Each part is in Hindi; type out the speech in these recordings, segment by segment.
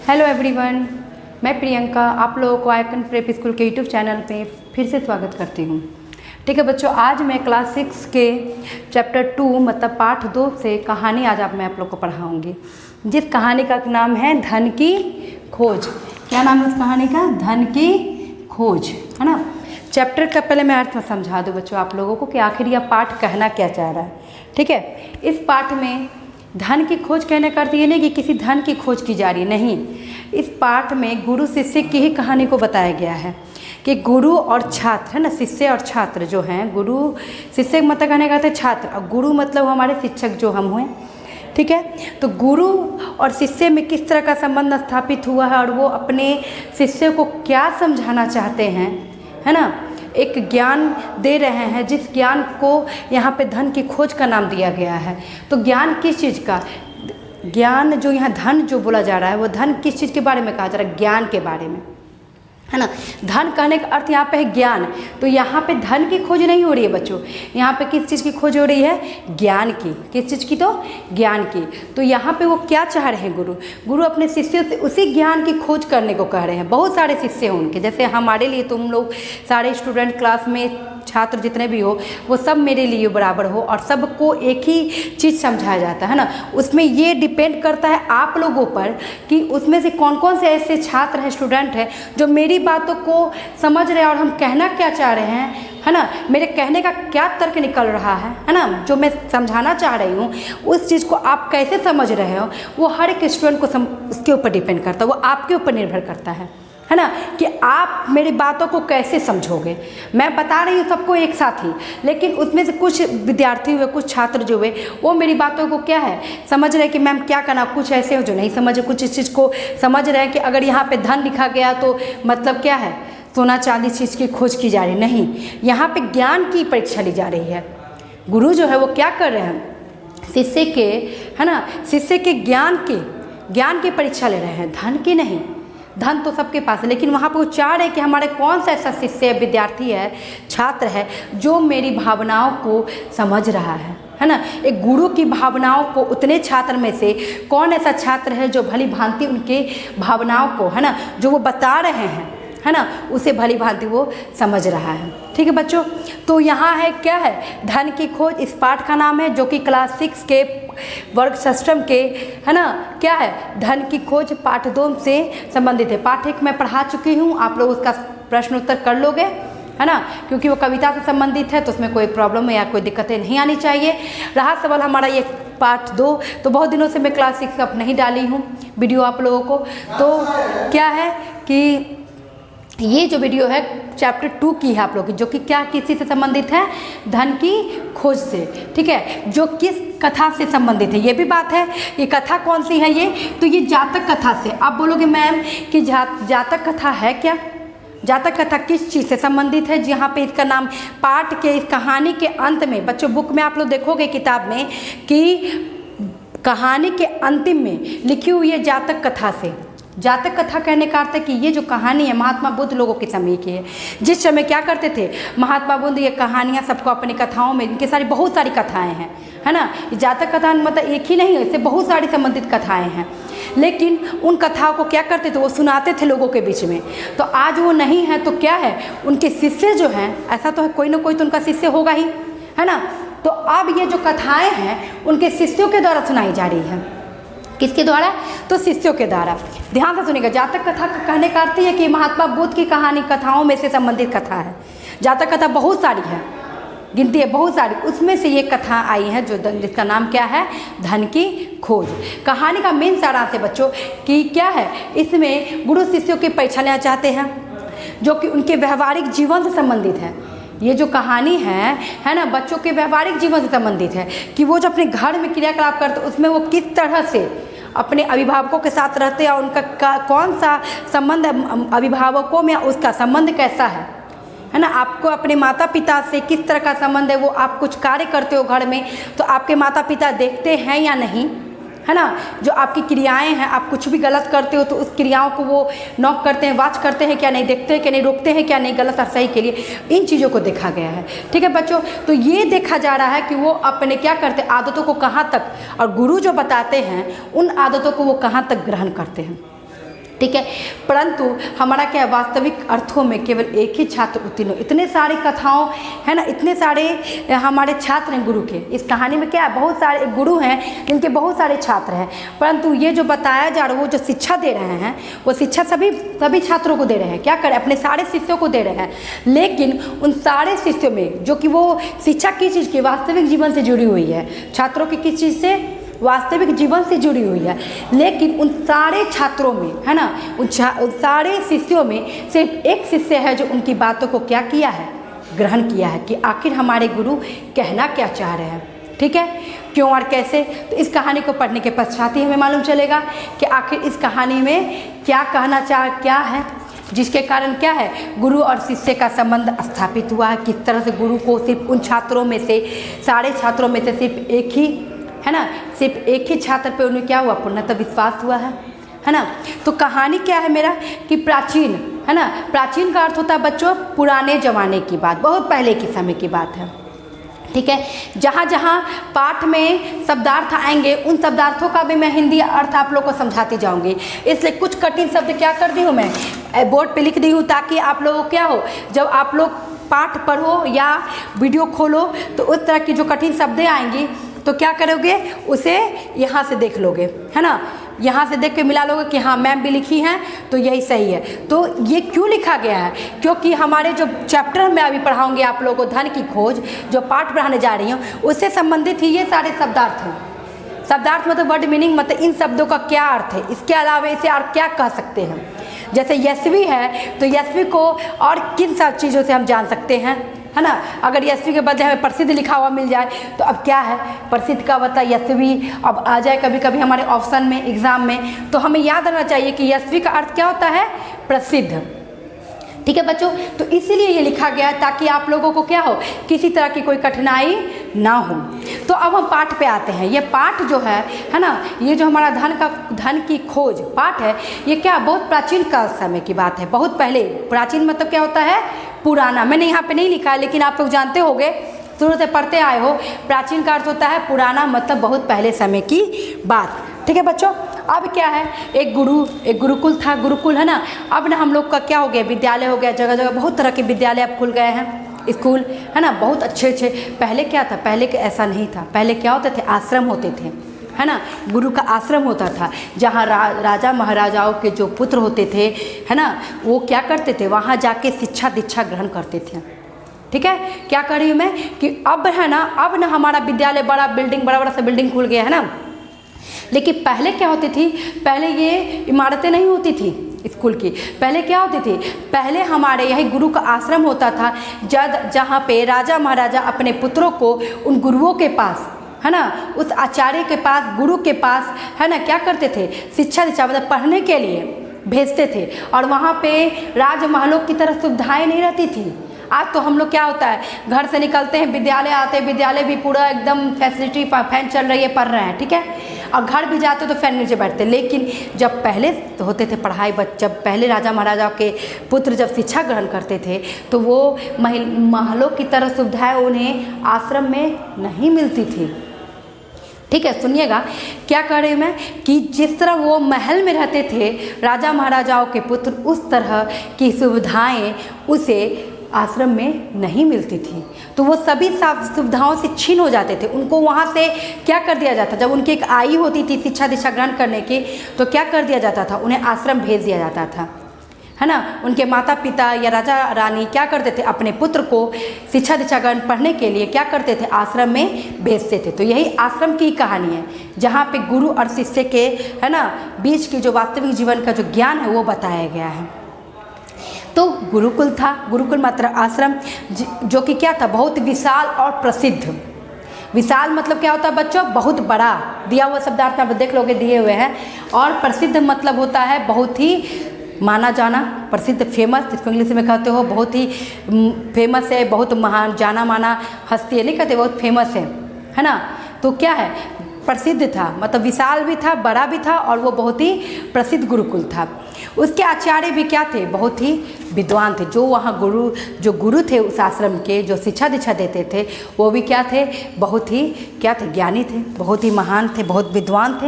हेलो एवरीवन, मैं प्रियंका आप लोगों को आइकन प्रेप स्कूल के यूट्यूब चैनल पे फिर से स्वागत करती हूँ। ठीक है बच्चों, आज मैं क्लास 6 के चैप्टर 2 मतलब पाठ 2 से कहानी आज मैं आप लोग को पढ़ाऊँगी, जिस कहानी का नाम है धन की खोज। क्या नाम है उस कहानी का? धन की खोज, है ना। चैप्टर का पहले मैं अर्थ समझा दूँ बच्चों आप लोगों को कि आखिर यह पाठ कहना क्या चाह रहा है। ठीक है, इस पाठ में धन की खोज कहने का अर्थ ये नहीं कि किसी धन की खोज की जा रही, नहीं। इस पाठ में गुरु शिष्य की ही कहानी को बताया गया है कि गुरु और छात्र, है ना, शिष्य और छात्र जो हैं, गुरु शिष्य मतलब कहने का अर्थ है छात्र, और गुरु मतलब हमारे शिक्षक जो हम हुए। ठीक है, तो गुरु और शिष्य में किस तरह का संबंध स्थापित हुआ है और वो अपने शिष्य को क्या समझाना चाहते हैं, है ना। एक ज्ञान दे रहे हैं जिस ज्ञान को यहाँ पे धन की खोज का नाम दिया गया है। तो ज्ञान किस चीज़ का? ज्ञान जो यहाँ धन जो बोला जा रहा है वो धन किस चीज़ के बारे में कहा जा रहा है? ज्ञान के बारे में, है ना। धन कहने का अर्थ यहाँ पे है ज्ञान। तो यहाँ पे धन की खोज नहीं हो रही है बच्चों, यहाँ पे किस चीज़ की खोज हो रही है? ज्ञान की। किस चीज़ की? तो ज्ञान की। तो यहाँ पे वो क्या चाह रहे हैं गुरु अपने शिष्यों से उसी ज्ञान की खोज करने को कह रहे हैं। बहुत सारे शिष्य हैं उनके, जैसे हमारे लिए तुम लोग सारे स्टूडेंट क्लास में छात्र जितने भी हो वो सब मेरे लिए बराबर हो और सबको एक ही चीज़ समझाया जाता है ना। उसमें ये डिपेंड करता है आप लोगों पर कि उसमें से कौन कौन से ऐसे छात्र हैं, स्टूडेंट हैं जो मेरी बातों को समझ रहे हैं और हम कहना क्या चाह रहे हैं, है ना, मेरे कहने का क्या तर्क निकल रहा है ना, जो मैं समझाना चाह रही हूँ उस चीज़ को आप कैसे समझ रहे हो, वो हर एक स्टूडेंट को उसके ऊपर डिपेंड करता है, वो आपके ऊपर निर्भर करता है ना, कि आप मेरी बातों को कैसे समझोगे। मैं बता रही हूँ सबको एक साथ ही, लेकिन उसमें से कुछ विद्यार्थी हुए, कुछ छात्र जो हुए वो मेरी बातों को क्या है समझ रहे हैं कि मैम क्या करना। कुछ ऐसे हो जो नहीं समझे, कुछ इस चीज़ को समझ रहे हैं कि अगर यहाँ पे धन लिखा गया तो मतलब क्या है, सोना चांदी चीज़ की खोज की जा रही, नहीं, यहाँ पे ज्ञान की परीक्षा ली जा रही है। गुरु जो है वो क्या कर रहे हैं? शिष्य के, है ना, शिष्य के ज्ञान की परीक्षा ले रहे हैं, धन की नहीं। धन तो सबके पास है, लेकिन वहाँ पर वो चाह रहे हैं कि हमारे कौन सा ऐसा शिष्य है, विद्यार्थी है, छात्र है जो मेरी भावनाओं को समझ रहा है ना। एक गुरु की भावनाओं को उतने छात्र में से कौन ऐसा छात्र है जो भली भांति उनके भावनाओं को, है ना, जो वो बता रहे हैं, है ना, उसे भली भांति वो समझ रहा है। ठीक है बच्चों, तो यहाँ है क्या है? धन की खोज इस पाठ का नाम है, जो कि क्लास 6 के वर्ग सिस्टम के, है ना, क्या है? धन की खोज पाठ 2 से संबंधित है। पाठ 1 मैं पढ़ा चुकी हूँ, आप लोग उसका प्रश्न उत्तर कर लोगे, है ना, क्योंकि वो कविता से संबंधित है तो उसमें कोई प्रॉब्लम या कोई दिक्कतें नहीं आनी चाहिए। रहा सवाल हमारा ये पार्ट 2, तो बहुत दिनों से मैं क्लास 6 अब नहीं डाली हूँ वीडियो आप लोगों को। तो क्या है कि ये जो वीडियो है चैप्टर 2 की है आप लोग की, जो कि क्या किसी से संबंधित है? धन की खोज से। ठीक है, जो किस कथा से संबंधित है, ये भी बात है। ये कथा कौन सी है? ये तो ये जातक कथा से। आप बोलोगे मैम कि जातक कथा है क्या? जातक कथा किस चीज़ से संबंधित है? जहाँ पे इसका नाम पाठ के इस कहानी के अंत में बच्चों बुक में आप लोग देखोगे किताब में कि कहानी के अंतिम में लिखी हुई है जातक कथा से। जातक कथा कहने का अर्थ है कि ये जो कहानी है महात्मा बुद्ध लोगों के समय की है। जिस समय क्या करते थे महात्मा बुद्ध, ये कहानियाँ सबको अपनी कथाओं में, इनके सारी बहुत सारी कथाएं हैं, है ना। जातक कथा मतलब एक ही नहीं है, इससे बहुत सारी संबंधित कथाएं हैं, लेकिन उन कथाओं को क्या करते थे? वो सुनाते थे लोगों के बीच में। तो आज वो नहीं है तो क्या है, उनके शिष्य जो हैं, ऐसा तो है कोई ना कोई तो उनका शिष्य होगा ही, है ना। तो अब ये जो कथाएँ हैं उनके शिष्यों के द्वारा सुनाई जा रही है। किसके द्वारा? तो शिष्यों के द्वारा। ध्यान से सुनिएगा, जातक कथा कहने का अर्थ है कि महात्मा बुद्ध की कहानी कथाओं में से संबंधित कथा है। जातक कथा बहुत सारी है, गिनती है बहुत सारी, उसमें से ये कथा आई है जो जिसका नाम क्या है? धन की खोज। कहानी का मेन सारांश है बच्चों कि क्या है, इसमें गुरु शिष्यों की परीक्षा लेना चाहते हैं जो कि उनके व्यवहारिक जीवन से संबंधित है। ये जो कहानी है ना, बच्चों के व्यवहारिक जीवन से संबंधित है कि वो जो अपने घर में क्रियाकलाप करते उसमें वो किस तरह से अपने अभिभावकों के साथ रहते हैं और उनका कौन सा संबंध अभिभावकों में, उसका संबंध कैसा है ना। आपको अपने माता पिता से किस तरह का संबंध है, वो आप कुछ कार्य करते हो घर में तो आपके माता पिता देखते हैं या नहीं, है ना। जो आपकी क्रियाएं हैं, आप कुछ भी गलत करते हो तो उस क्रियाओं को वो नोट करते हैं, वाच करते हैं क्या नहीं, देखते हैं क्या नहीं, रोकते हैं क्या नहीं, गलत और सही के लिए, इन चीज़ों को देखा गया है। ठीक है बच्चों, तो ये देखा जा रहा है कि वो अपने क्या करते हैं, आदतों को कहाँ तक, और गुरु जो बताते हैं उन आदतों को वो कहाँ तक ग्रहण करते हैं। ठीक है। परंतु हमारा क्या है, वास्तविक अर्थों में केवल एक ही छात्र उत्तीर्ण हो। इतने सारे कथाओं है ना, इतने सारे हमारे छात्र हैं गुरु के। इस कहानी में क्या है, बहुत सारे गुरु हैं जिनके बहुत सारे छात्र हैं, परंतु ये जो बताया जा रहा है, वो जो शिक्षा दे रहे हैं, वो शिक्षा सभी छात्रों को दे रहे हैं। क्या करें, अपने सारे शिष्यों को दे रहे हैं, लेकिन उन सारे शिष्यों में जो कि वो शिक्षा किस चीज़ की, वास्तविक जीवन से जुड़ी हुई है, छात्रों की किस चीज़ से, वास्तविक जीवन से जुड़ी हुई है। लेकिन उन सारे छात्रों में है ना, उन सारे शिष्यों में सिर्फ एक शिष्य है जो उनकी बातों को क्या किया है, ग्रहण किया है कि आखिर हमारे गुरु कहना क्या चाह रहे हैं। ठीक है, क्यों और कैसे, तो इस कहानी को पढ़ने के पश्चात ही हमें मालूम चलेगा कि आखिर इस कहानी में क्या कहना क्या है, जिसके कारण क्या है, गुरु और शिष्य का संबंध स्थापित हुआ है। किस तरह से गुरु को सिर्फ उन छात्रों में से, सारे छात्रों में से सिर्फ एक ही है ना, सिर्फ एक ही छात्र पे उन्हें क्या हुआ, पूर्णतः विश्वास हुआ है ना। तो कहानी क्या है मेरा कि प्राचीन है ना, प्राचीन का अर्थ होता है बच्चों पुराने ज़माने की बात, बहुत पहले के समय की बात है। ठीक है, जहाँ जहाँ पाठ में शब्दार्थ आएंगे उन शब्दार्थों का भी मैं हिंदी अर्थ आप लोग को समझाती जाऊंगी। इसलिए कुछ कठिन शब्द क्या कर दी हूँ, मैं बोर्ड पे लिख दी हूँ, ताकि आप लोगों को क्या हो, जब आप लोग पाठ पढ़ो या वीडियो खोलो तो उस तरह की जो कठिन शब्दें आएंगी तो क्या करोगे, उसे यहाँ से देख लोगे, है ना, यहाँ से देख के मिला लोगे कि हाँ मैम भी लिखी हैं तो यही सही है। तो ये क्यों लिखा गया है, क्योंकि हमारे जो चैप्टर में अभी पढ़ाऊँगी आप लोगों को, धन की खोज, जो पाठ पढ़ाने जा रही हूँ, उससे संबंधित ही ये सारे शब्दार्थ हैं। शब्दार्थ मतलब वर्ड मीनिंग, मतलब इन शब्दों का क्या अर्थ है, इसके अलावा इसे और क्या कह सकते हैं। जैसे यशवी है तो यशवी को और किन सब चीज़ों से हम जान सकते हैं, है ना। अगर यशवी के बदले हमें प्रसिद्ध लिखा हुआ मिल जाए तो अब क्या है, प्रसिद्ध का बता यशवी अब आ जाए कभी कभी हमारे ऑप्शन में, एग्जाम में, तो हमें याद रहना चाहिए कि यशवी का अर्थ क्या होता है, प्रसिद्ध। ठीक है बच्चों, तो इसीलिए ये लिखा गया है ताकि आप लोगों को क्या हो, किसी तरह की कोई कठिनाई ना हो। तो अब हम पाठ पे आते हैं। ये पाठ जो है ना, ये जो हमारा धन की खोज पाठ है, ये क्या बहुत प्राचीन काल समय की बात है, बहुत पहले। प्राचीन मतलब क्या होता है, पुराना। मैंने यहाँ पे नहीं लिखा है लेकिन आप लोग जानते होंगे, शुरू से पढ़ते आए हो। प्राचीन का अर्थ होता है पुराना, मतलब बहुत पहले समय की बात। ठीक है बच्चों, अब क्या है, एक गुरुकुल था, गुरुकुल है ना। अब ना हम लोग का क्या हो गया, विद्यालय हो गया, जगह जगह बहुत तरह के विद्यालय अब खुल गए हैं, स्कूल है ना, बहुत अच्छे अच्छे। पहले क्या था, पहले के ऐसा नहीं था। पहले क्या होते थे, आश्रम होते थे, है ना, गुरु का आश्रम होता था, जहाँ राजा महाराजाओं के जो पुत्र होते थे, है ना, वो क्या करते थे, वहाँ जाके शिक्षा दीक्षा ग्रहण करते थे। ठीक है, क्या कर रही हूँ मैं कि अब है ना, अब ना हमारा विद्यालय बड़ा बड़ा सा बिल्डिंग खुल गया है ना। लेकिन पहले क्या होती थी, पहले ये इमारतें नहीं होती थी स्कूल की। पहले क्या होती थी, पहले हमारे यही गुरु का आश्रम होता था, जहाँ पे राजा महाराजा अपने पुत्रों को उन गुरुओं के पास, है ना, उस आचार्य के पास, गुरु के पास, है ना, क्या करते थे, शिक्षा दीक्षा मतलब पढ़ने के लिए भेजते थे। और वहाँ पे राजमहलों की तरह सुविधाएं नहीं रहती थी। आज तो हम लोग क्या होता है, घर से निकलते हैं, विद्यालय आते हैं, विद्यालय भी पूरा एकदम फैसिलिटी, फैन चल रही है, पढ़ रहे हैं, ठीक है, और घर भी जाते तो फैन नीचे बैठते। लेकिन जब पहले तो होते थे पढ़ाई, जब पहले राजा महाराजा के पुत्र जब शिक्षा ग्रहण करते थे तो वो महलों की तरह सुविधाएं उन्हें आश्रम में नहीं मिलती थी। ठीक है, सुनिएगा क्या कर रही हूँ मैं कि जिस तरह वो महल में रहते थे राजा महाराजाओं के पुत्र, उस तरह की सुविधाएं उसे आश्रम में नहीं मिलती थी। तो वो सभी सुविधाओं से छीन हो जाते थे। उनको वहाँ से क्या कर दिया जाता, जब उनकी एक आयु होती थी शिक्षा दीक्षा ग्रहण करने की, तो क्या कर दिया जाता था, उन्हें आश्रम भेज दिया जाता था, है ना। उनके माता पिता या राजा रानी क्या करते थे, अपने पुत्र को शिक्षा दीक्षा ग्रहण पढ़ने के लिए क्या करते थे, आश्रम में भेजते थे। तो यही आश्रम की कहानी है, जहाँ पे गुरु और शिष्य के, है ना, बीच की जो वास्तविक जीवन का जो ज्ञान है वो बताया गया है। तो गुरुकुल था, गुरुकुल मतलब आश्रम, जो कि क्या था, बहुत विशाल और प्रसिद्ध। विशाल मतलब क्या होता है बच्चों, बहुत बड़ा, दिया हुआ शब्दार्थ में देख लोगे दिए हुए हैं। और प्रसिद्ध मतलब होता है बहुत ही माना जाना, प्रसिद्ध, फेमस, जिसको इंग्लिश में कहते हो, बहुत ही फेमस है, बहुत महान जाना माना हस्ती है, नहीं कहते, बहुत फेमस है ना। तो क्या है, प्रसिद्ध था, मतलब विशाल भी था, बड़ा भी था, और वो बहुत ही प्रसिद्ध गुरुकुल था। उसके आचार्य भी क्या थे, बहुत ही विद्वान थे। जो वहाँ जो गुरु थे उस आश्रम के, जो शिक्षा दीक्षा देते थे, वो भी क्या थे, बहुत ही क्या थे, ज्ञानी थे, बहुत ही महान थे, बहुत विद्वान थे,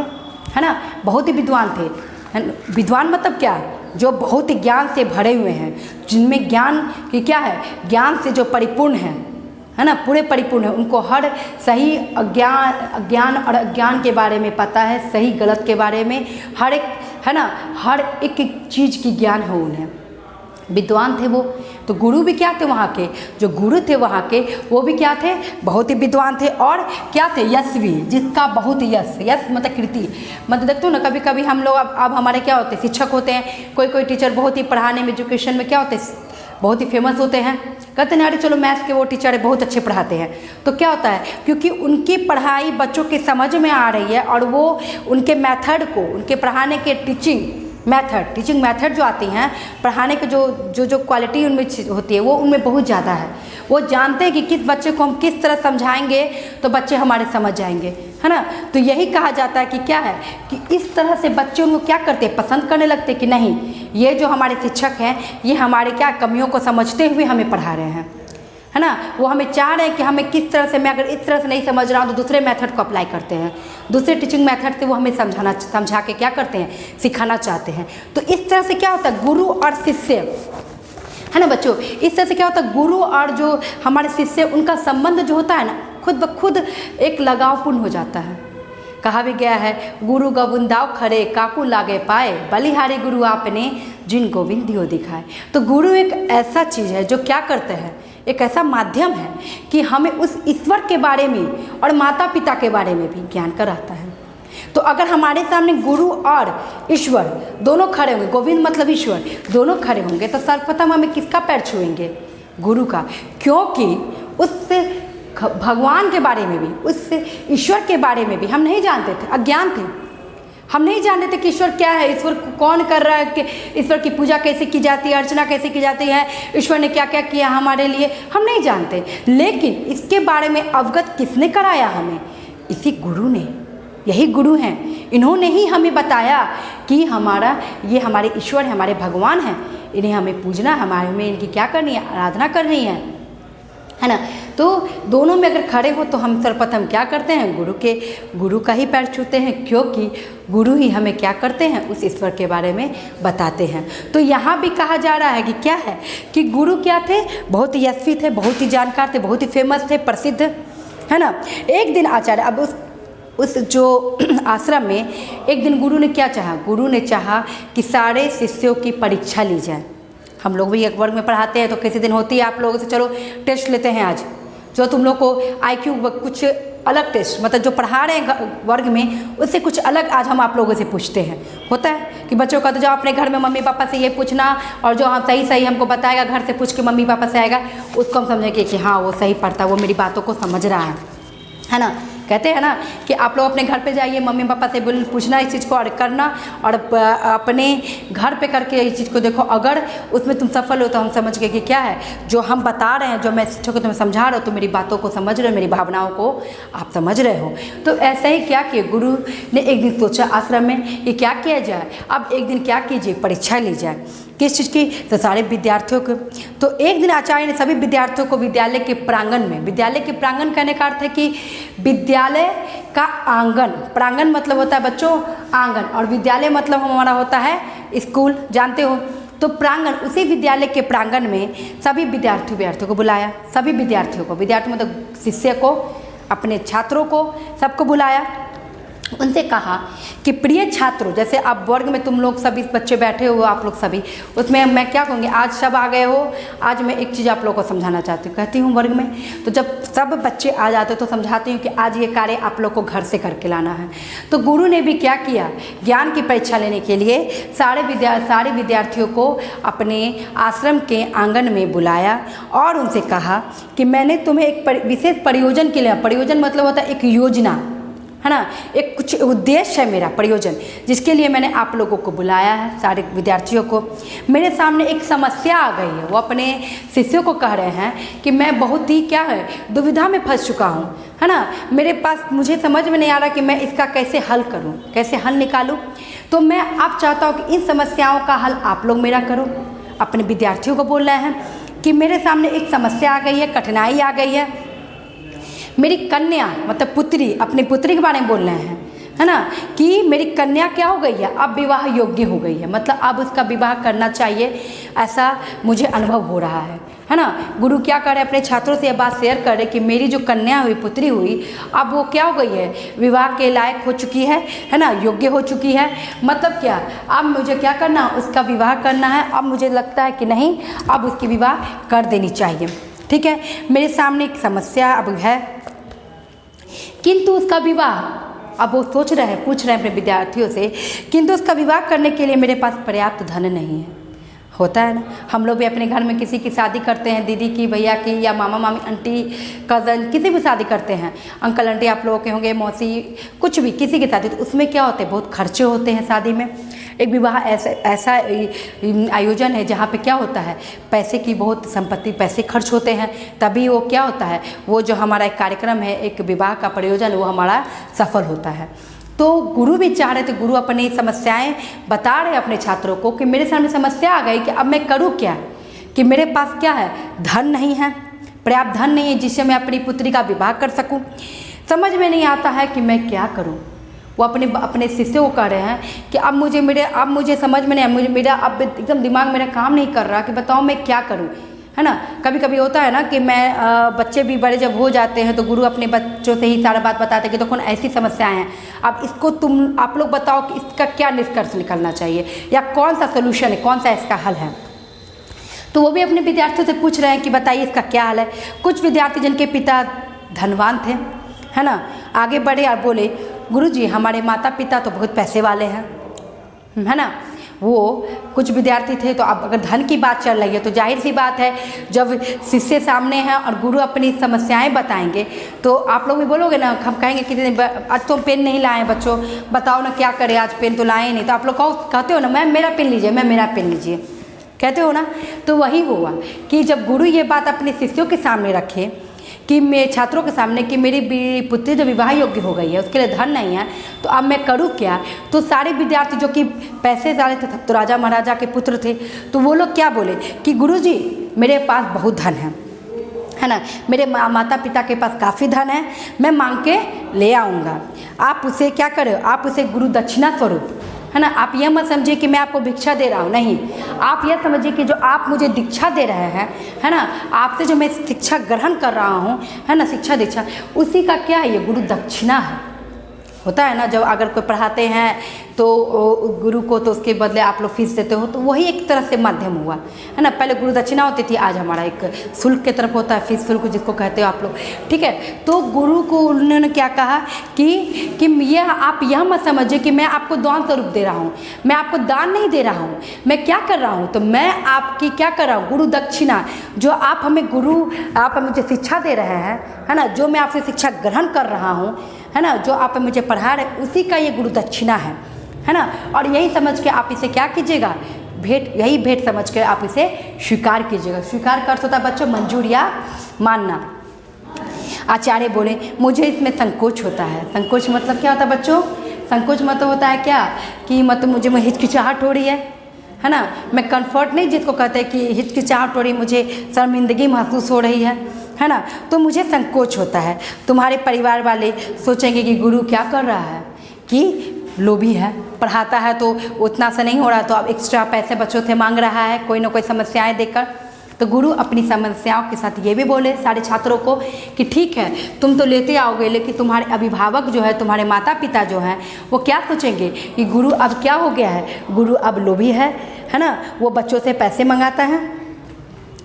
है ना, बहुत ही विद्वान थे। है ना। विद्वान मतलब क्या, जो बहुत ही ज्ञान से भरे हुए हैं, जिनमें ज्ञान की क्या है, ज्ञान से जो परिपूर्ण है ना, पूरे परिपूर्ण है। उनको हर सही अज्ञान और अज्ञान के बारे में पता है, सही गलत के बारे में हर एक, है ना, हर एक चीज़ की ज्ञान है उन्हें। विद्वान थे वो। तो गुरु भी क्या थे वहाँ के, जो गुरु थे वहाँ के, वो भी क्या थे, बहुत ही विद्वान थे। और क्या थे, यशवी, जिसका बहुत यश, यश मतलब कीर्ति। मतलब देखते हो ना, कभी कभी हम लोग अब हमारे क्या होते हैं, शिक्षक होते हैं, कोई टीचर बहुत ही पढ़ाने में, एजुकेशन में क्या होते हैं, बहुत ही फेमस होते हैं। कहते हैं अरे चलो मैथ्स के वो टीचर है, बहुत अच्छे पढ़ाते हैं। तो क्या होता है, क्योंकि उनकी पढ़ाई बच्चों के समझ में आ रही है और वो उनके मेथड को, उनके पढ़ाने के टीचिंग मेथड जो आती हैं पढ़ाने के, जो क्वालिटी उनमें होती है, वो उनमें बहुत ज़्यादा है। वो जानते हैं कि किस बच्चे को हम किस तरह समझाएंगे तो बच्चे हमारे समझ जाएंगे, है ना। तो यही कहा जाता है कि क्या है, कि इस तरह से बच्चे उनको क्या करते हैं, पसंद करने लगते हैं कि नहीं, ये जो हमारे शिक्षक हैं ये हमारे क्या कमियों को समझते हुए हमें पढ़ा रहे हैं, है ना। वो हमें चाह रहे हैं कि हमें किस तरह से, मैं अगर इस तरह से नहीं समझ रहा हूँ तो दूसरे मेथड को अप्लाई करते हैं, दूसरे टीचिंग मेथड से वो हमें समझा के क्या करते हैं, सिखाना चाहते हैं। तो इस तरह से क्या होता है, गुरु और शिष्य, है ना बच्चों, इस तरह से क्या होता है, गुरु और जो हमारे शिष्य, उनका संबंध जो होता है ना, खुद ब खुद एक लगावपूर्ण हो जाता है। कहा भी गया है, गुरु गोविंदाव खरे काकू लागे पाए, बलिहारी गुरु आपने जिन गोविंद दियो दिखाए। तो गुरु एक ऐसा चीज़ है जो क्या करते हैं, एक ऐसा माध्यम है कि हमें उस ईश्वर के बारे में और माता पिता के बारे में भी ज्ञान कराता है। तो अगर हमारे सामने गुरु और ईश्वर दोनों खड़े होंगे, गोविंद मतलब ईश्वर, दोनों खड़े होंगे, तो सर्वप्रथम हमें किसका पैर छुएंगे, गुरु का। क्योंकि उस भगवान के बारे में भी, उस ईश्वर के बारे में भी हम नहीं जानते थे, अज्ञान थे। हम नहीं जानते थे कि ईश्वर क्या है, ईश्वर कौन कर रहा है, कि ईश्वर की पूजा कैसे की जाती है, अर्चना कैसे की जाती है, ईश्वर ने क्या क्या किया हमारे लिए, हम नहीं जानते। लेकिन इसके बारे में अवगत किसने कराया हमें, इसी गुरु ने। यही गुरु हैं, इन्होंने ही हमें बताया कि ये हमारे ईश्वर है, हमारे भगवान हैं, इन्हें हमें पूजना, हमारे में इनकी क्या करनी है, आराधना करनी है ना। तो दोनों में अगर खड़े हो तो हम सर्वप्रथम क्या करते हैं, गुरु का ही पैर छूते हैं, क्योंकि गुरु ही हमें क्या करते हैं, उस ईश्वर के बारे में बताते हैं। तो यहाँ भी कहा जा रहा है कि क्या है, कि गुरु क्या थे, बहुत ही यशस्वी थे, बहुत ही जानकार थे, बहुत ही फेमस थे, प्रसिद्ध, है ना। एक दिन आचार्य, अब उस जो आश्रम में एक दिन गुरु ने क्या चाहा, गुरु ने चाहा कि सारे शिष्यों की परीक्षा ली जाए। हम लोग भी एक वर्ग में पढ़ाते हैं तो किसी दिन होती है आप लोगों से, चलो टेस्ट लेते हैं आज, जो तुम लोग को IQ कुछ अलग टेस्ट, मतलब जो पढ़ा रहे हैं वर्ग में उससे कुछ अलग आज हम आप लोगों से पूछते हैं। होता है कि बच्चों का तो जाओ अपने घर में मम्मी पापा से ये पूछना, और जो हम सही हमको बताएगा घर से पूछ के मम्मी पापा से आएगा, उसको हम समझेंगे कि हाँ वो सही पढ़ता है, वो मेरी बातों को समझ रहा है ना। कहते हैं ना कि आप लोग अपने घर पे जाइए, मम्मी पापा से पूछना इस चीज़ को और करना, और अपने घर पे करके इस चीज़ को देखो, अगर उसमें तुम सफल हो तो हम समझ गए कि क्या है जो हम बता रहे हैं, जो मैं शिक्षक को तुम्हें समझा रहा हूँ, तो मेरी बातों को समझ रहे हो, मेरी भावनाओं को आप समझ रहे हो। तो ऐसे ही क्या किया, गुरु ने एक दिन सोचा आश्रम में कि क्या किया जाए, अब एक दिन क्या कीजिए, परीक्षा ली जाए। किस चीज़ की, तो सारे विद्यार्थियों को। तो एक दिन आचार्य ने सभी विद्यार्थियों को विद्यालय के प्रांगण में, विद्यालय के प्रांगण कहने का अर्थ है कि विद्यालय का आंगन, प्रांगण मतलब होता है बच्चों आंगन, और विद्यालय मतलब हमारा होता है स्कूल, जानते हो। तो प्रांगण, उसी विद्यालय के प्रांगण में सभी विद्यार्थियों को बुलाया, सभी विद्यार्थियों को, विद्यार्थी मतलब शिष्य को, अपने छात्रों को, सबको बुलाया। उनसे कहा कि प्रिय छात्रों, जैसे आप वर्ग में तुम लोग सभी बच्चे बैठे हो, आप लोग सभी, उसमें मैं क्या कहूँगी, आज सब आ गए हो, आज मैं एक चीज़ आप लोगों को समझाना चाहती हूँ, कहती हूँ वर्ग में। तो जब सब बच्चे आ जाते तो समझाती हूँ कि आज ये कार्य आप लोग को घर से करके लाना है। तो गुरु ने भी क्या किया, ज्ञान की परीक्षा लेने के लिए सारे विद्यार्थियों को अपने आश्रम के आंगन में बुलाया और उनसे कहा कि मैंने तुम्हें एक विशेष प्रयोजन के लिए, प्रयोजन मतलब होता है एक योजना, है ना, एक कुछ उद्देश्य है मेरा प्रयोजन, जिसके लिए मैंने आप लोगों को बुलाया है, सारे विद्यार्थियों को। मेरे सामने एक समस्या आ गई है, वो अपने शिष्यों को कह रहे हैं कि मैं बहुत ही क्या है, दुविधा में फंस चुका हूँ, है ना, मेरे पास, मुझे समझ में नहीं आ रहा कि मैं इसका कैसे हल करूँ, कैसे हल निकालूँ। तो मैं आप चाहता हूँ कि इन समस्याओं का हल आप लोग मेरा करो। अपने विद्यार्थियों को बोल रहे हैं कि मेरे सामने एक समस्या आ गई है, कठिनाई आ गई है, मेरी कन्या मतलब पुत्री, अपनी पुत्री के बारे में बोल रहे हैं, है ना, कि मेरी कन्या क्या हो गई है, अब विवाह योग्य हो गई है, मतलब अब उसका विवाह करना चाहिए, ऐसा मुझे अनुभव हो रहा है ना। गुरु क्या कर रहे हैं, अपने छात्रों से यह बात शेयर कर रहे कि मेरी जो कन्या हुई, पुत्री हुई, अब वो क्या हो गई है, विवाह के लायक हो चुकी है ना, योग्य हो चुकी है। मतलब क्या, अब मुझे क्या करना, उसका विवाह करना है। अब मुझे लगता है कि नहीं, अब उसकी विवाह कर देनी चाहिए। ठीक है, मेरे सामने एक समस्या अब है, किंतु उसका विवाह, अब वो सोच रहे हैं, पूछ रहे हैं अपने विद्यार्थियों से, किंतु उसका विवाह करने के लिए मेरे पास पर्याप्त धन नहीं है। होता है ना, हम लोग भी अपने घर में किसी की शादी करते हैं, दीदी की, भैया की, या मामा मामी, आंटी, कज़न, किसी भी शादी करते हैं, अंकल आंटी आप लोगों के होंगे, मौसी, कुछ भी, किसी की शादी, तो उसमें क्या होते हैं, बहुत खर्चे होते हैं शादी में। एक विवाह ऐसा आयोजन है जहाँ पे क्या होता है, पैसे की बहुत संपत्ति, पैसे खर्च होते हैं, तभी वो क्या होता है, वो जो हमारा एक कार्यक्रम है, एक विवाह का प्रयोजन, वो हमारा सफल होता है। तो गुरु भी चाह रहे थे, गुरु अपनी समस्याएं बता रहे अपने छात्रों को कि मेरे सामने समस्या आ गई कि अब मैं करूं क्या, कि मेरे पास क्या है, धन नहीं है, पर्याप्त धन नहीं है जिससे मैं अपनी पुत्री का विवाह कर सकूं। समझ में नहीं आता है कि मैं क्या करूं। वो अपने शिष्यों को कह रहे हैं कि अब मुझे समझ में नहीं, मेरा अब एकदम दिमाग मेरा काम नहीं कर रहा कि बताओ मैं क्या करूं, है ना। कभी कभी होता है ना कि मैं बच्चे भी बड़े जब हो जाते हैं तो गुरु अपने बच्चों से ही सारा बात बताते हैं कि देखो ऐसी समस्याएं हैं, अब इसको आप लोग बताओ कि इसका क्या निष्कर्ष निकलना चाहिए, या कौन सा सोल्यूशन है, कौन सा इसका हल है। तो वो भी अपने विद्यार्थियों से पूछ रहे हैं कि बताइए इसका क्या हल है। कुछ विद्यार्थी जिनके पिता धनवान थे, है ना, आगे बढ़े और बोले, गुरुजी हमारे माता पिता तो बहुत पैसे वाले हैं, है ना। वो कुछ विद्यार्थी थे, तो अब अगर धन की बात चल रही है तो जाहिर सी बात है, जब शिष्य सामने हैं और गुरु अपनी समस्याएं बताएंगे तो आप लोग भी बोलोगे ना, हम कहेंगे कि आज तो पेन नहीं लाए बच्चों, बताओ ना क्या करें, आज पेन तो लाए नहीं, तो आप लोग कहते हो ना, मैम मेरा पेन लीजिए, मैम मेरा पेन लीजिए, कहते हो ना। तो वही हुआ कि जब गुरु ये बात अपने शिष्यों के सामने रखे, कि मेरे छात्रों के सामने, कि मेरी पुत्री जो विवाह योग्य हो गई है, उसके लिए धन नहीं है, तो अब मैं करूँ क्या। तो सारे विद्यार्थी जो कि पैसे वाले थे, तो राजा महाराजा के पुत्र थे, तो वो लोग क्या बोले कि गुरुजी मेरे पास बहुत धन है ना, मेरे माता पिता के पास काफ़ी धन है, मैं मांग के ले आऊँगा, आप उसे क्या करो, आप उसे गुरु दक्षिणा स्वरूप, है ना। आप यह मत समझिए कि मैं आपको भिक्षा दे रहा हूँ, नहीं, आप यह समझिए कि जो आप मुझे दीक्षा दे रहे हैं, है ना, आपसे जो मैं शिक्षा ग्रहण कर रहा हूँ, है ना, शिक्षा दीक्षा, उसी का क्या है, ये गुरु दक्षिणा है। होता है ना, जब अगर कोई पढ़ाते हैं तो गुरु को, तो उसके बदले आप लोग फीस देते हो, तो वही एक तरह से माध्यम हुआ, है ना। पहले गुरु दक्षिणा होती थी, आज हमारा एक शुल्क की तरफ होता है, फीस शुल्क जिसको कहते हो आप लोग, ठीक है। तो गुरु को उन्होंने क्या कहा कि यह आप यह मत समझिए कि मैं आपको दान स्वरूप दे रहा हूँ, मैं आपको दान नहीं दे रहा हूँ, मैं क्या कर रहा हूँ, तो मैं आपकी क्या कर रहा हूँ, गुरु दक्षिणा, जो आप हमें मुझे शिक्षा दे रहे हैं, है ना, जो मैं आपसे शिक्षा ग्रहण कर रहा हूँ, है ना, जो आप मुझे पढ़ा रहे, उसी का ये गुरु दक्षिणा है ना। और यही समझ के आप इसे क्या कीजिएगा, भेंट, यही भेंट समझ के आप इसे स्वीकार कीजिएगा। स्वीकार कर होता है बच्चों मंजूर या मानना। आचार्य बोले मुझे इसमें संकोच होता है। संकोच मतलब क्या होता है बच्चों, संकोच मतलब होता है क्या कि मतलब मुझे हिचकिचाहट हो रही है ना, मैं कंफर्ट नहीं जिसको कहते हैं कि हिचकिचाहट हो रही, मुझे शर्मिंदगी महसूस हो रही है ना, तो मुझे संकोच होता है। तुम्हारे परिवार वाले सोचेंगे कि गुरु क्या कर रहा है, कि लोभी है, पढ़ाता है तो उतना से नहीं हो रहा, तो अब एक्स्ट्रा पैसे बच्चों से मांग रहा है, कोई ना कोई समस्याएं देकर। तो गुरु अपनी समस्याओं के साथ ये भी बोले सारे छात्रों को कि ठीक है तुम तो लेते आओगे, लेकिन तुम्हारे अभिभावक जो है, तुम्हारे माता पिता जो हैं, वो क्या सोचेंगे कि गुरु अब क्या हो गया है, गुरु अब लोभी है ना, वो बच्चों से पैसे मंगाता है,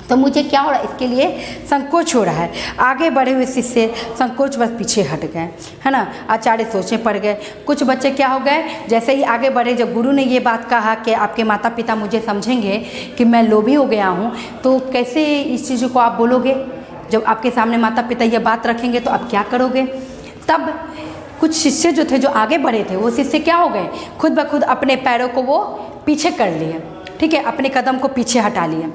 तो मुझे क्या हो रहा है, इसके लिए संकोच हो रहा है। आगे बढ़े हुए शिष्य संकोच बस पीछे हट गए, है ना। आचार्य सोचे पड़ गए। कुछ बच्चे क्या हो गए, जैसे ही आगे बढ़े, जब गुरु ने ये बात कहा कि आपके माता पिता मुझे समझेंगे कि मैं लोभी हो गया हूँ, तो कैसे इस चीज़ को आप बोलोगे, जब आपके सामने माता पिता ये बात रखेंगे तो आप क्या करोगे। तब कुछ शिष्य जो थे, जो आगे बढ़े थे, वो शिष्य क्या हो गए, खुद ब खुद अपने पैरों को वो पीछे कर लिए, ठीक है, अपने कदम को पीछे हटा लिए।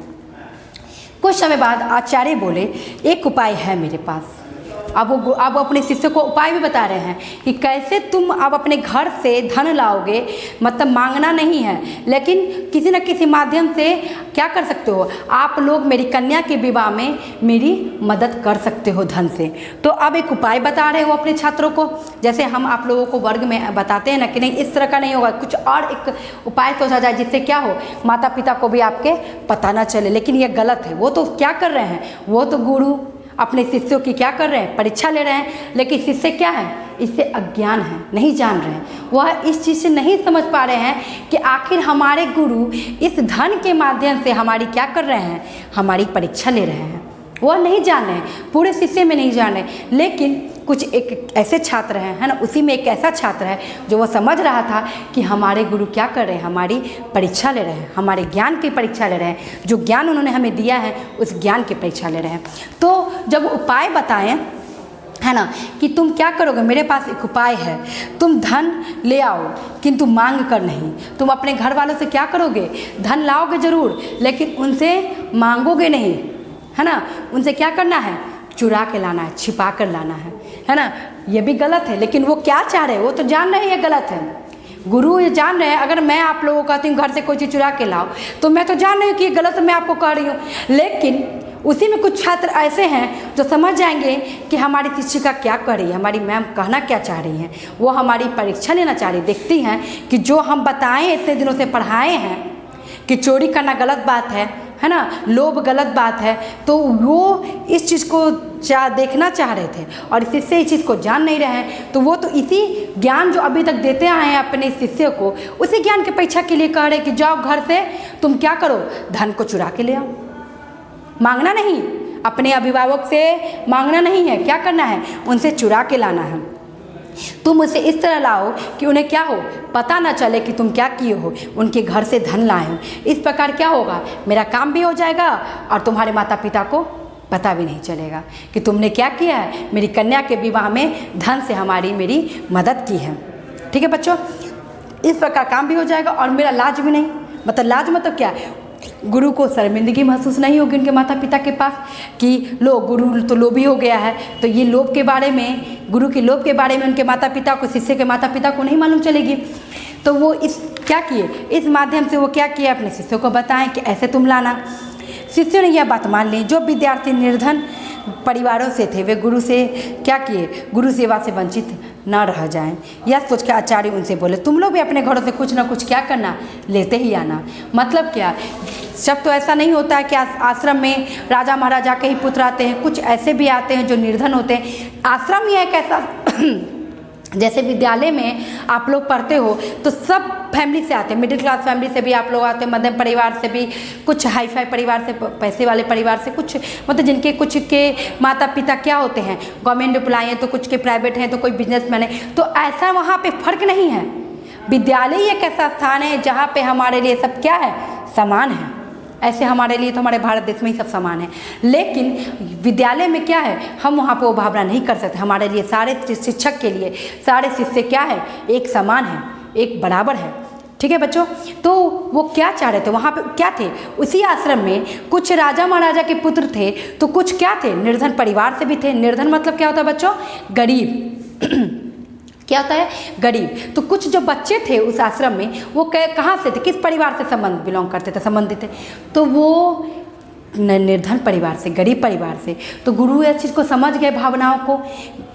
कुछ समय बाद आचार्य बोले एक उपाय है मेरे पास, अब अपने शिष्य को उपाय भी बता रहे हैं कि कैसे तुम अब अपने घर से धन लाओगे, मतलब मांगना नहीं है, लेकिन किसी न किसी माध्यम से क्या कर सकते हो, आप लोग मेरी कन्या के विवाह में मेरी मदद कर सकते हो धन से। तो अब एक उपाय बता रहे हो अपने छात्रों को, जैसे हम आप लोगों को वर्ग में बताते हैं ना कि नहीं इस तरह का नहीं होगा, कुछ और एक उपाय सोचा जाए जिससे क्या हो, माता पिता को भी आपके पता ना चले। लेकिन ये गलत है। वो तो क्या कर रहे हैं, वो तो गुरु अपने शिष्यों की क्या कर रहे हैं, परीक्षा ले रहे हैं, लेकिन शिष्य क्या है, इससे अज्ञान है, नहीं जान रहे हैं, वह इस चीज़ से नहीं समझ पा रहे हैं कि आखिर हमारे गुरु इस धन के माध्यम से हमारी क्या कर रहे हैं, हमारी परीक्षा ले रहे हैं। वह नहीं जान रहे हैं, पूरे शिष्य में नहीं जान रहे। लेकिन कुछ एक ऐसे छात्र हैं, है ना, उसी में एक ऐसा छात्र है जो वो समझ रहा था कि हमारे गुरु क्या कर रहे हैं, हमारी परीक्षा ले रहे हैं, हमारे ज्ञान की परीक्षा ले रहे हैं, जो ज्ञान उन्होंने हमें दिया है उस ज्ञान की परीक्षा ले रहे हैं। तो जब उपाय बताएं, है ना, कि तुम क्या करोगे, मेरे पास एक उपाय है, तुम धन ले आओ किंतु मांग कर नहीं। तुम अपने घर वालों से क्या करोगे, धन लाओगे जरूर, लेकिन उनसे मांगोगे नहीं, है ना, उनसे क्या करना है, चुरा के लाना है, छिपा कर लाना है ना। ये भी गलत है, लेकिन वो क्या चाह रहे हैं, वो तो जान रहे हैं ये गलत है। गुरु ये जान रहे हैं, अगर मैं आप लोगों को कहती हूँ घर से कोई चीज़ चुरा के लाओ, तो मैं तो जान रही हूँ कि ये गलत मैं आपको कह रही हूँ, लेकिन उसी में कुछ छात्र ऐसे हैं जो समझ जाएंगे कि हमारी शिक्षिका क्या कर रही है, हमारी मैम कहना क्या चाह रही हैं, वो हमारी परीक्षा लेना चाह रही। देखती हैं कि जो हम बताएं इतने दिनों से पढ़ाए हैं कि चोरी करना गलत बात है ना, लोभ गलत बात है, तो वो इस चीज़ को देखना चाह रहे थे और इससे इस चीज़ को जान नहीं रहे हैं। तो वो तो इसी ज्ञान जो अभी तक देते आए हैं अपने शिष्य को, उसी ज्ञान की परीक्षा के लिए कह रहे कि जाओ घर से तुम क्या करो, धन को चुरा के ले आओ। मांगना नहीं, अपने अभिभावक से मांगना नहीं है, क्या करना है, उनसे चुरा के लाना है। तुम उसे इस तरह लाओ कि उन्हें क्या हो, पता ना चले कि तुम क्या किए हो, उनके घर से धन लाए हो। इस प्रकार क्या होगा, मेरा काम भी हो जाएगा और तुम्हारे माता पिता को पता भी नहीं चलेगा कि तुमने क्या किया है, मेरी कन्या के विवाह में धन से मेरी मदद की है। ठीक है बच्चों, इस प्रकार काम भी हो जाएगा और मेरा लाज भी नहीं, मतलब लाज मतलब क्या, गुरु को शर्मिंदगी महसूस नहीं होगी उनके माता पिता के पास कि लो गुरु तो लोभी हो गया है। तो ये लोभ के बारे में, गुरु के लोभ के बारे में उनके माता पिता को, शिष्य के माता पिता को नहीं मालूम चलेगी। तो वो इस क्या किए, इस माध्यम से वो क्या किए, अपने शिष्यों को बताएं कि ऐसे तुम लाना। शिष्यों ने यह बात मान ली। जो विद्यार्थी निर्धन परिवारों से थे वे गुरु से क्या किए, गुरु सेवा से वंचित न रह जाएं। यह सोच के आचार्य उनसे बोले तुम लोग भी अपने घरों से कुछ ना कुछ क्या करना, लेते ही आना। मतलब क्या, सब तो ऐसा नहीं होता है कि आश्रम में राजा महाराजा के ही पुत्र आते हैं, कुछ ऐसे भी आते हैं जो निर्धन होते हैं। आश्रम ही एक ऐसा जैसे विद्यालय में आप लोग पढ़ते हो तो सब फैमिली से आते हैं, मिडिल क्लास फैमिली से भी आप लोग आते हैं, मध्यम परिवार से भी, कुछ हाई फाई परिवार से, पैसे वाले परिवार से, कुछ मतलब जिनके कुछ के माता पिता क्या होते हैं गवर्नमेंट एम्प्लॉय हैं, तो कुछ के प्राइवेट हैं, तो कोई बिजनेसमैन है। तो ऐसा वहाँ पे फर्क नहीं है। विद्यालय एक ऐसा स्थान है जहाँ पे हमारे लिए सब क्या है, समान है। ऐसे हमारे लिए तो हमारे भारत देश में ही सब समान है, लेकिन विद्यालय में क्या है, हम वहाँ पे वो भावना नहीं कर सकते। हमारे लिए सारे शिक्षक के लिए सारे शिष्य क्या है, एक समान है, एक बराबर है। ठीक है बच्चों, तो वो क्या चाह रहे थे, वहाँ पे क्या थे, उसी आश्रम में कुछ राजा महाराजा के पुत्र थे, तो कुछ क्या थे, निर्धन परिवार से भी थे। निर्धन मतलब क्या होता है बच्चों, गरीब क्या होता है, गरीब। तो कुछ जो बच्चे थे उस आश्रम में वो कहाँ से थे, किस परिवार से बिलोंग करते थे, संबंधित थे, तो वो निर्धन परिवार से, गरीब परिवार से। तो गुरु इस चीज़ को समझ गए, भावनाओं को,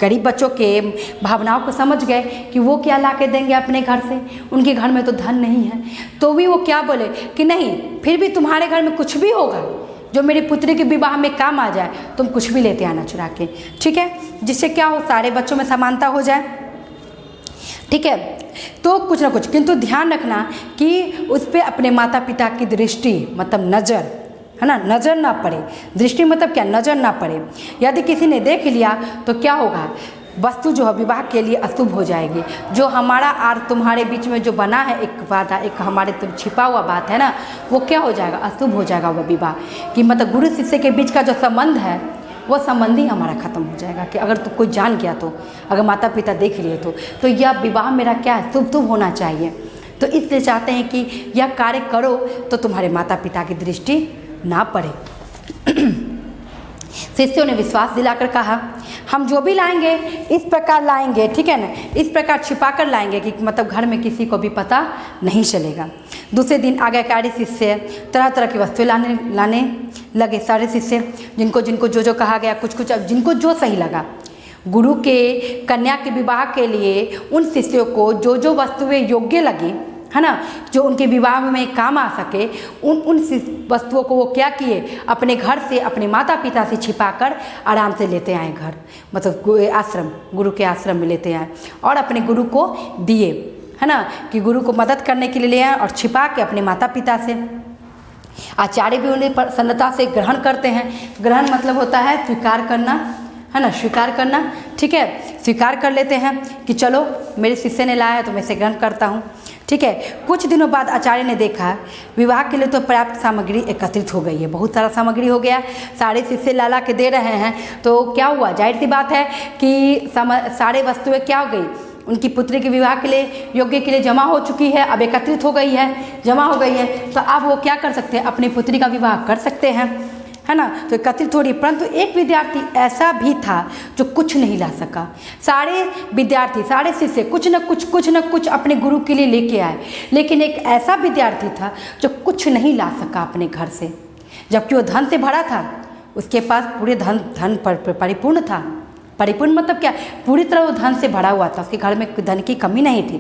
गरीब बच्चों के भावनाओं को समझ गए कि वो क्या ला के देंगे अपने घर से, उनके घर में तो धन नहीं है। तो भी वो क्या बोले कि नहीं, फिर भी तुम्हारे घर में कुछ भी होगा जो मेरी पुत्री के विवाह में काम आ जाए, तुम कुछ भी लेते आना चुरा के। ठीक है, जिससे क्या हो, सारे बच्चों में समानता हो जाए। ठीक है, तो कुछ ना कुछ, किंतु ध्यान रखना कि उस पर अपने माता पिता की दृष्टि मतलब नज़र, है ना, नज़र ना पड़े। दृष्टि मतलब क्या, नज़र ना पड़े। यदि किसी ने देख लिया तो क्या होगा, वस्तु जो है विवाह के लिए अशुभ हो जाएगी। जो हमारा और तुम्हारे बीच में जो बना है एक वादा, एक हमारे तुम छिपा हुआ बात है ना, वो क्या हो जाएगा, अशुभ हो जाएगा। वह विवाह कि मतलब गुरु शिष्य के बीच का जो संबंध है वो संबंध ही हमारा ख़त्म हो जाएगा। कि अगर तो कोई जान गया, तो अगर माता पिता देख लिए तो यह विवाह मेरा क्या है, शुभ होना चाहिए। तो इसलिए चाहते हैं कि यह कार्य करो तो तुम्हारे माता पिता की दृष्टि ना पड़े। शिष्यों ने विश्वास दिलाकर कहा, हम जो भी लाएंगे इस प्रकार लाएंगे, ठीक है ना, इस प्रकार छिपा कर लाएंगे कि मतलब घर में किसी को भी पता नहीं चलेगा। दूसरे दिन आज्ञाकारी शिष्य तरह तरह की वस्तुएं लाने लगे। सारे शिष्य जिनको जिनको जो जो कहा गया, कुछ कुछ अब जिनको जो सही लगा, गुरु के कन्या के विवाह के लिए उन शिष्यों को जो जो वस्तुएं योग्य लगी, है ना, जो उनके विवाह में काम आ सके, उन वस्तुओं को वो क्या किए, अपने घर से, अपने माता पिता से छिपाकर आराम से लेते आए घर, मतलब आश्रम, गुरु के आश्रम में लेते आए और अपने गुरु को दिए, है ना, कि गुरु को मदद करने के लिए ले आए और छिपा के अपने माता पिता से। आचार्य भी उन्हें प्रसन्नता से ग्रहण करते हैं। ग्रहण मतलब होता है स्वीकार करना, है ना, स्वीकार करना, ठीक है, स्वीकार कर लेते हैं कि चलो मेरे शिष्य ने लाया तो मैं इसे ग्रहण करता हूँ, ठीक है। कुछ दिनों बाद आचार्य ने देखा विवाह के लिए तो पर्याप्त सामग्री एकत्रित हो गई है, बहुत सारा सामग्री हो गया, सारे शिष्य लाला के दे रहे हैं, तो क्या हुआ, जाहिर सी बात है कि सारे वस्तुएं क्या हो गई, उनकी पुत्री के विवाह के लिए योग्य के लिए जमा हो चुकी है, अब एकत्रित हो गई है, जमा हो गई है, तो अब वो क्या कर सकते हैं, अपनी पुत्री का विवाह कर सकते हैं, है ना, तो एकत्रित हो रही। परंतु एक विद्यार्थी ऐसा भी था जो कुछ नहीं ला सका। सारे विद्यार्थी, सारे शिष्य कुछ न कुछ अपने गुरु के लिए लेके आए, लेकिन एक ऐसा विद्यार्थी था जो कुछ नहीं ला सका अपने घर से, जबकि वो धन से भरा था, उसके पास पूरे धन परिपूर्ण था। परिपूर्ण मतलब क्या, पूरी तरह वो धन से भरा हुआ था, उसके घर में धन की कमी नहीं थी।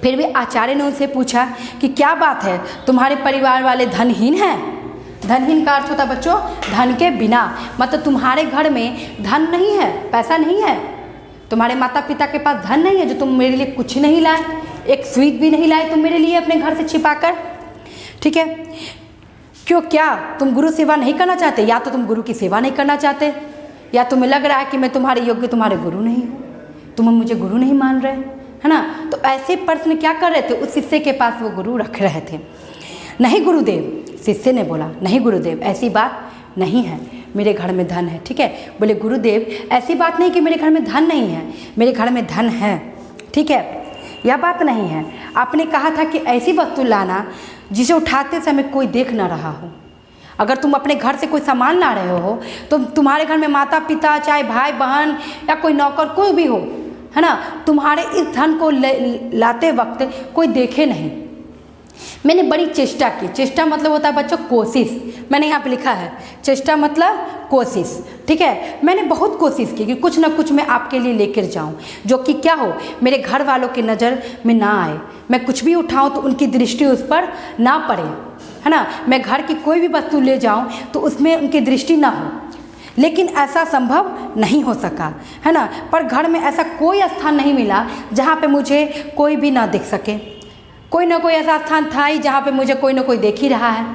फिर भी आचार्य ने उनसे पूछा कि क्या बात है, तुम्हारे परिवार वाले धनहीन हैं? धनहीन का अर्थ होता है बच्चों धन के बिना, मतलब तुम्हारे घर में धन नहीं है, पैसा नहीं है, तुम्हारे माता पिता के पास धन नहीं है जो तुम मेरे लिए कुछ नहीं लाए, एक स्वीट भी नहीं लाए तुम मेरे लिए अपने घर से छिपाकर, ठीक है। क्यों, क्या तुम गुरु सेवा नहीं करना चाहते? या तो तुम गुरु की सेवा नहीं करना चाहते, या तुम्हें लग रहा है कि मैं तुम्हारे योग्य तुम्हारे गुरु नहीं हूँ, तुम मुझे गुरु नहीं मान रहे, है ना। तो ऐसे प्रश्न क्या कर रहे थे, उस शिष्य के पास वो गुरु रख रहे थे। नहीं गुरुदेव, शिष्य ने बोला, नहीं गुरुदेव ऐसी बात नहीं है, मेरे घर में धन है, ठीक है। बोले गुरुदेव ऐसी बात नहीं कि मेरे घर में धन नहीं है, मेरे घर में धन है, ठीक है, यह बात नहीं है। आपने कहा था कि ऐसी वस्तु लाना जिसे उठाते समय कोई देख ना रहा हो। अगर तुम अपने घर से कोई सामान ला रहे हो तो तुम्हारे घर में माता पिता, चाहे भाई बहन या कोई नौकर कोई भी हो, है ना, तुम्हारे इस धन को लाते वक्त कोई देखे नहीं। मैंने बड़ी चेष्टा की, चेष्टा मतलब होता है बच्चों कोशिश, मैंने यहाँ पे लिखा है चेष्टा मतलब कोशिश, ठीक है। मैंने बहुत कोशिश की कि कुछ ना कुछ मैं आपके लिए लेकर जाऊँ जो कि क्या हो, मेरे घर वालों की नज़र में ना आए, मैं कुछ भी उठाऊँ तो उनकी दृष्टि उस पर ना पड़े, है ना, मैं घर की कोई भी वस्तु ले जाऊँ तो उसमें उनकी दृष्टि ना हो। लेकिन ऐसा संभव नहीं हो सका, है ना, पर घर में ऐसा कोई स्थान नहीं मिला जहाँ पे मुझे कोई भी ना देख सके। कोई ना कोई ऐसा स्थान था ही जहाँ पे मुझे कोई ना कोई देख ही रहा है।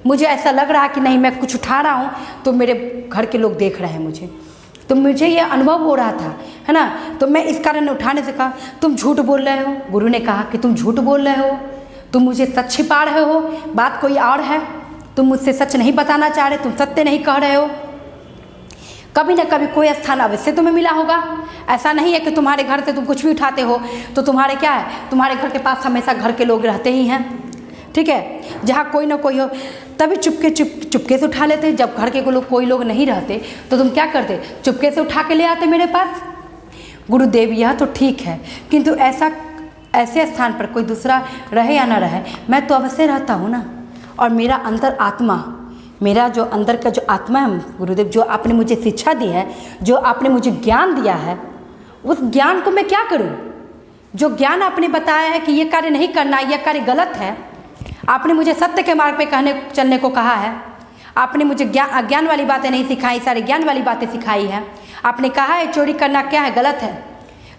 मुझे ऐसा लग रहा है कि नहीं, मैं कुछ उठा रहा हूँ तो मेरे घर के लोग देख रहे हैं मुझे, तो मुझे ये अनुभव हो रहा था, है ना। तो मैं इस कारण उठाने से कहा तुम झूठ बोल रहे हो। गुरु ने कहा कि तुम झूठ बोल रहे हो, तुम मुझे सच छिपा रहे हो, बात कोई और है, तुम मुझसे सच नहीं बताना चाह रहे, तुम सत्य नहीं कह रहे हो। कभी ना कभी कोई स्थान अवश्य तुम्हें मिला होगा, ऐसा नहीं है कि तुम्हारे घर से तुम कुछ भी उठाते हो तो तुम्हारे क्या है, तुम्हारे घर के पास हमेशा घर के लोग रहते ही हैं, ठीक है। जहाँ कोई ना कोई हो तभी चुपके से उठा लेते। जब घर के कोई लोग नहीं रहते तो तुम क्या करते, चुपके से उठा के ले आते मेरे पास। गुरुदेव यह तो ठीक है, किंतु ऐसे स्थान पर कोई दूसरा रहे या ना रहे, मैं तो अवश्य रहता हूँ ना। और मेरा अंतर आत्मा, मेरा जो अंदर का जो आत्मा है गुरुदेव, जो आपने मुझे शिक्षा दी है, जो आपने मुझे ज्ञान दिया है, उस ज्ञान को मैं क्या करूं? जो ज्ञान आपने बताया है कि ये कार्य नहीं करना, यह कार्य गलत है, आपने मुझे सत्य के मार्ग पे चलने को कहा है, आपने मुझे अज्ञान वाली बातें नहीं सिखाई, सारे ज्ञान वाली बातें सिखाई है। आपने कहा है चोरी करना क्या है, गलत है,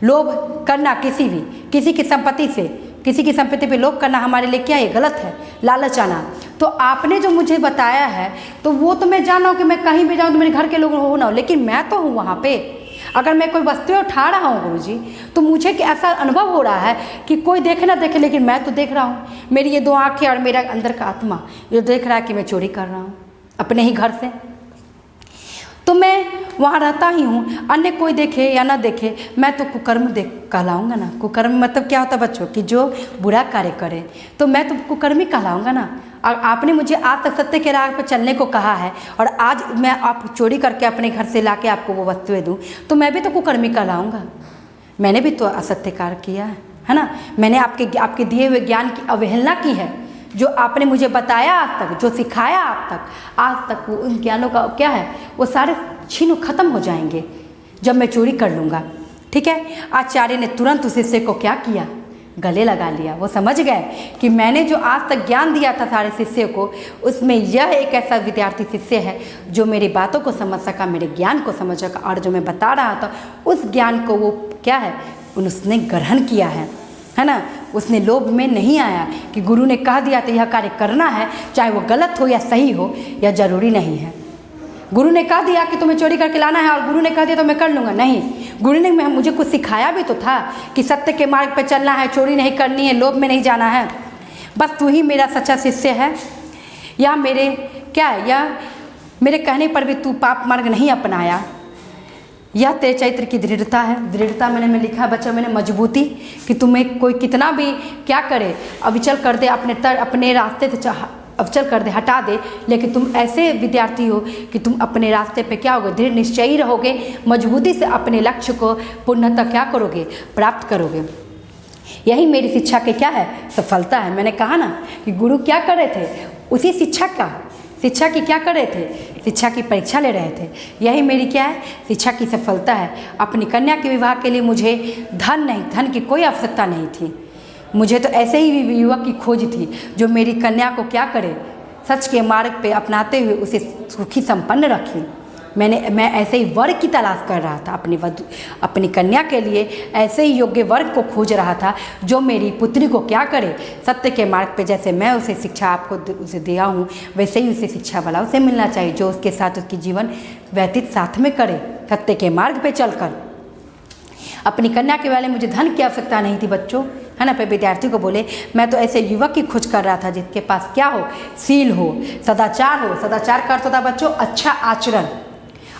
लोभ करना किसी की संपत्ति से, किसी की संपत्ति पे लोभ करना हमारे लिए क्या है, गलत है, लालच आना। तो आपने जो मुझे बताया है तो वो तो मैं जाना हूँ कि मैं कहीं भी जाऊँ तो मेरे घर के लोग हो ना हो, लेकिन मैं तो हूँ वहाँ पे। अगर मैं कोई वस्तु उठा रहा हूँ गुरुजी, तो मुझे ऐसा अनुभव हो रहा है कि कोई देखे ना देखे, लेकिन मैं तो देख रहा हूँ। मेरी ये दो आँखें और मेरा अंदर का आत्मा ये देख रहा है कि मैं चोरी कर रहा हूँ अपने ही घर से। तो मैं वहाँ रहता ही हूँ, अन्य कोई देखे या ना देखे, मैं तो कुकर्म कहलाऊँगा ना। कुकर्म मतलब क्या होता है बच्चों, कि जो बुरा कार्य करे, तो मैं तो कुकर्मी कहलाऊँगा ना। और आपने मुझे आज तक सत्य के राह पर चलने को कहा है और आज मैं आप चोरी करके अपने घर से लाके आपको वो वस्तुएं दूं, तो मैं भी तो कुकर्मी कहलाऊंगा। मैंने भी तो असत्य कार्य किया है ना। मैंने आपके दिए हुए ज्ञान की अवहेलना की है। जो आपने मुझे बताया आज तक, जो सिखाया आज तक वो उन ज्ञानों का क्या है, वो सारे छीन खत्म हो जाएंगे जब मैं चोरी कर लूँगा। ठीक है। आचार्य ने तुरंत उस शिष्य को क्या किया, गले लगा लिया। वो समझ गए कि मैंने जो आज तक ज्ञान दिया था सारे शिष्य को, उसमें यह एक ऐसा विद्यार्थी शिष्य है जो मेरी बातों को समझ सका, मेरे ज्ञान को समझ सका, और जो मैं बता रहा था उस ज्ञान को वो क्या है, उसने ग्रहण किया है ना। उसने लोभ में नहीं आया कि गुरु ने कह दिया तो यह कार्य करना है, चाहे वो गलत हो या सही हो, यह जरूरी नहीं है। गुरु ने कह दिया कि तुम्हें चोरी करके लाना है और गुरु ने कह दिया तो मैं कर लूँगा, नहीं। गुरु ने मुझे कुछ सिखाया भी तो था कि सत्य के मार्ग पर चलना है, चोरी नहीं करनी है, लोभ में नहीं जाना है। बस तू ही मेरा सच्चा शिष्य है, या मेरे क्या है, या मेरे कहने पर भी तू पाप मार्ग नहीं अपनाया। यह तेरे चरित्र की दृढ़ता है। दृढ़ता मैंने लिखा है बच्चों, मैंने मजबूती, कि तुम्हें कोई कितना भी क्या करे, अविचल कर दे, अपने रास्ते से अविचल कर दे, हटा दे, लेकिन तुम ऐसे विद्यार्थी हो कि तुम अपने रास्ते पे क्या होगे, दृढ़ निश्चयी रहोगे, मजबूती से अपने लक्ष्य को पूर्णतः क्या करोगे, प्राप्त करोगे। यही मेरी शिक्षा की क्या है, सफलता है। मैंने कहा ना कि गुरु क्या कर रहे थे, उसी शिक्षा की क्या कर रहे थे, शिक्षा की परीक्षा ले रहे थे। यही मेरी क्या है, शिक्षा की सफलता है। अपनी कन्या के विवाह के लिए मुझे धन की कोई आवश्यकता नहीं थी। मुझे तो ऐसे ही युवक की खोज थी जो मेरी कन्या को क्या करे, सच के मार्ग पे अपनाते हुए उसे सुखी संपन्न रखे। मैं ऐसे ही वर्ग की तलाश कर रहा था अपनी कन्या के लिए, ऐसे ही योग्य वर्ग को खोज रहा था जो मेरी पुत्री को क्या करे, सत्य के मार्ग पे जैसे मैं उसे शिक्षा आपको उसे दिया हूँ, वैसे ही उसे शिक्षा वाला उसे मिलना चाहिए जो उसके साथ उसकी जीवन व्यतीत साथ में करे, सत्य के मार्ग पे चलकर। अपनी कन्या के वाले मुझे धन की आवश्यकता नहीं थी बच्चों, है ना। पे विद्यार्थी को बोले मैं तो ऐसे युवक की खोज कर रहा था जिसके पास क्या हो, सील हो, सदाचार हो। सदाचार का अर्थ होता है बच्चों अच्छा आचरण,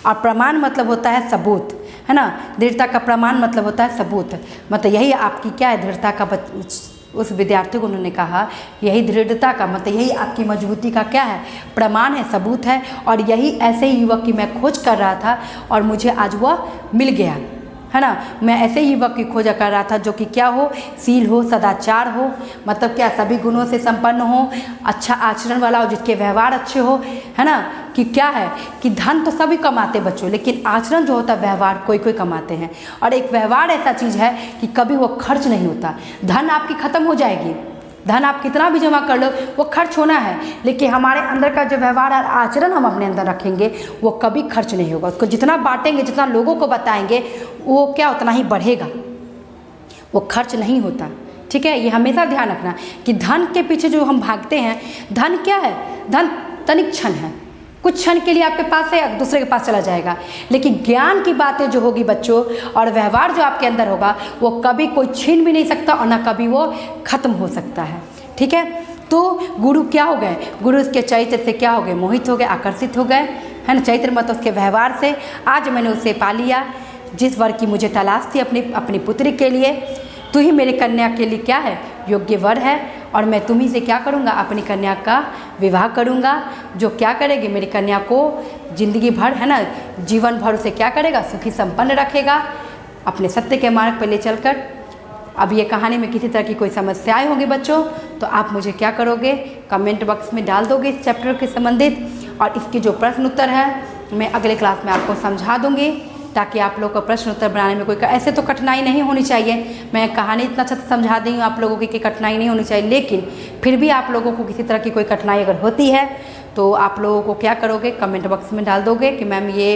और प्रमाण मतलब होता है सबूत, है ना। दृढ़ता का प्रमाण मतलब होता है सबूत, मतलब यही आपकी क्या है दृढ़ता का। उस विद्यार्थी को उन्होंने कहा यही दृढ़ता का मतलब यही आपकी मजबूती का क्या है, प्रमाण है, सबूत है। और यही ऐसे ही युवक की मैं खोज कर रहा था और मुझे आज वह मिल गया, है ना। मैं ऐसे ही युवक की खोज कर रहा था जो कि क्या हो, सील हो, सदाचार हो, मतलब क्या सभी गुणों से संपन्न हो, अच्छा आचरण वाला हो, जिसके व्यवहार अच्छे हो, है ना। कि क्या है कि धन तो सभी कमाते बच्चों, लेकिन आचरण जो होता है, व्यवहार कोई कमाते हैं। और एक व्यवहार ऐसा चीज़ है कि कभी वो खर्च नहीं होता। धन आपकी ख़त्म हो जाएगी, धन आप कितना भी जमा कर लो वो खर्च होना है, लेकिन हमारे अंदर का जो व्यवहार और आचरण हम अपने अंदर रखेंगे वो कभी खर्च नहीं होगा। उसको जितना बांटेंगे, जितना लोगों को बताएंगे, वो क्या उतना ही बढ़ेगा, वो खर्च नहीं होता। ठीक है, ये हमेशा ध्यान रखना कि धन के पीछे जो हम भागते हैं, धन क्या है, धन तनिक क्षण है, कुछ क्षण के लिए आपके पास है, दूसरे के पास चला जाएगा। लेकिन ज्ञान की बातें जो होगी बच्चों और व्यवहार जो आपके अंदर होगा वो कभी कोई छीन भी नहीं सकता और ना कभी वो खत्म हो सकता है। ठीक है, तो गुरु क्या हो गए, गुरु उसके चरित्र से क्या हो गए, मोहित हो गए, आकर्षित हो गए, है ना। चरित्र मतलब उसके व्यवहार से। आज मैंने उसे पा लिया जिस वर की मुझे तलाश थी अपनी पुत्री के लिए। तू ही मेरे कन्या के लिए क्या है, योग्य वर है, और मैं तुम्ही से क्या करूँगा, अपनी कन्या का विवाह करूँगा, जो क्या करेगी, मेरी कन्या को जिंदगी भर, है ना, जीवन भर उसे क्या करेगा, सुखी संपन्न रखेगा, अपने सत्य के मार्ग पर ले चलकर। अब ये कहानी में किसी तरह की कोई समस्याएं होंगी बच्चों तो आप मुझे क्या करोगे, कमेंट बॉक्स में डाल दोगे इस चैप्टर के संबंधित, और इसके जो प्रश्न उत्तर है मैं अगले क्लास में आपको समझा दूँगी, ताकि आप लोग को प्रश्न उत्तर बनाने में कोई ऐसे तो कठिनाई नहीं होनी चाहिए। मैं कहानी इतना अच्छा समझा दी हूँ आप लोगों की कि कठिनाई नहीं होनी चाहिए, लेकिन फिर भी आप लोगों को किसी तरह की कोई कठिनाई अगर होती है तो आप लोगों को क्या करोगे, कमेंट बॉक्स में डाल दोगे कि मैम ये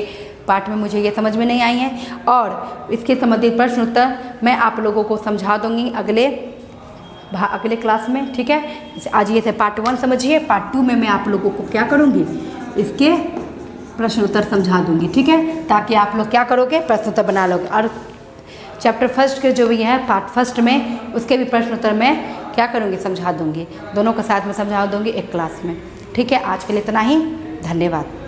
पार्ट में मुझे ये समझ में नहीं आई है, और इसके संबंधित प्रश्न उत्तर मैं आप लोगों को समझा दूँगी अगले क्लास में। ठीक है, आज ये थे पार्ट 1 समझिए, पार्ट 2 में मैं आप लोगों को क्या करूँगी, इसके प्रश्न उत्तर समझा दूंगी। ठीक है, ताकि आप लोग क्या करोगे, प्रश्न उत्तर बना लोगे। और चैप्टर 1 के जो भी है पार्ट 1 में उसके भी प्रश्न उत्तर मैं क्या करूँगी, समझा दूंगी, दोनों को साथ में समझा दूंगी एक क्लास में। ठीक है, आज के लिए इतना ही, धन्यवाद।